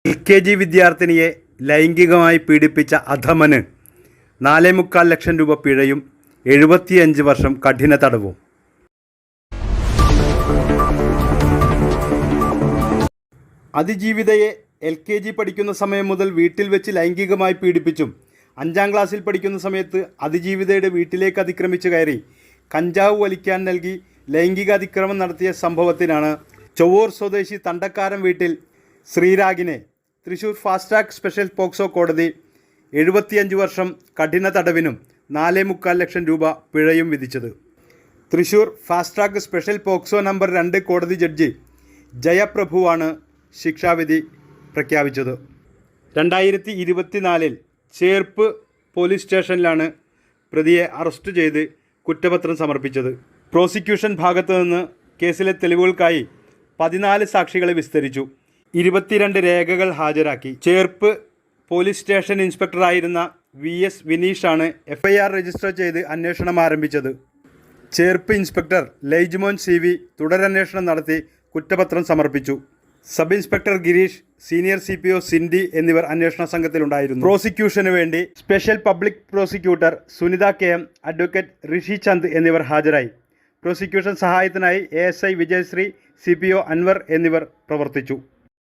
LKG വിദ്യാർത്ഥിനിയെ ലൈംഗികമായി പീഡിപ്പിച്ച അധമന് 4.25 ലക്ഷം രൂപ പിഴയും 75 വർഷം കഠിന തടവും. അതിജീവിതയെ LKG പഠിക്കുന്ന സമയം മുതൽ വീട്ടിൽ വെച്ച് ലൈംഗികമായി പീഡിപ്പിച്ചും 5ാം ക്ലാസ്സിൽ പഠിക്കുന്ന സമയത്ത് അതിജീവിതയുടെ വീട്ടിലേക്ക് അതിക്രമിച്ച് കയറി കഞ്ചാവ് വലിക്കാൻ നൽകി ലൈംഗിക അതിക്രമം നടത്തിയ സംഭവത്തിനാണ് ചൊവ്വൂർ സ്വദേശി തണ്ടക്കാരം വീട്ടിൽ ശ്രീരാഗിനെ Thrissur fast track special POCSO കോടതി 75 വർഷം കഠിന തടവിനും 4.25 ലക്ഷം രൂപ പിഴയും വിധിച്ചത്. Thrissur fast track special POCSO number 2 കോടതി ജഡ്ജി ജയപ്രഭുവാണ് ശിക്ഷാവിധി പ്രഖ്യാപിച്ചത്. 2024 ചേർപ്പ് പോലീസ് സ്റ്റേഷനിലാണ് പ്രതിയെ അറസ്റ്റ് ചെയ്ത് കുറ്റപത്രം സമർപ്പിച്ചത്. പ്രോസിക്യൂഷൻ ഭാഗത്തു നിന്ന് കേസിലെ തെളിവുകൾക്കായി 14 സാക്ഷികളെ വിസ്തരിച്ചു. 22 രേഖകൾ ഹാജരാക്കി. ചേർപ്പ് പോലീസ് സ്റ്റേഷൻ ഇൻസ്പെക്ടറായിരുന്ന VS വിനീഷാണ് FIR രജിസ്റ്റർ ചെയ്ത് അന്വേഷണം ആരംഭിച്ചത്. ചേർപ്പ് ഇൻസ്പെക്ടർ ലൈജ്മോൻ CV തുടരന്വേഷണം നടത്തി കുറ്റപത്രം സമർപ്പിച്ചു. Sub inspector Girish, senior CPO Sindy എന്നിവർ അന്വേഷണ സംഘത്തിലുണ്ടായിരുന്നു. പ്രോസിക്യൂഷന് വേണ്ടി special public prosecutor Sunitha KM, advocate Rishi Chand എന്നിവർ ഹാജരായി. പ്രോസിക്യൂഷൻ സഹായത്തിനായി ASI വിജയശ്രീ, CPO അൻവർ എന്നിവർ പ്രവർത്തിച്ചു.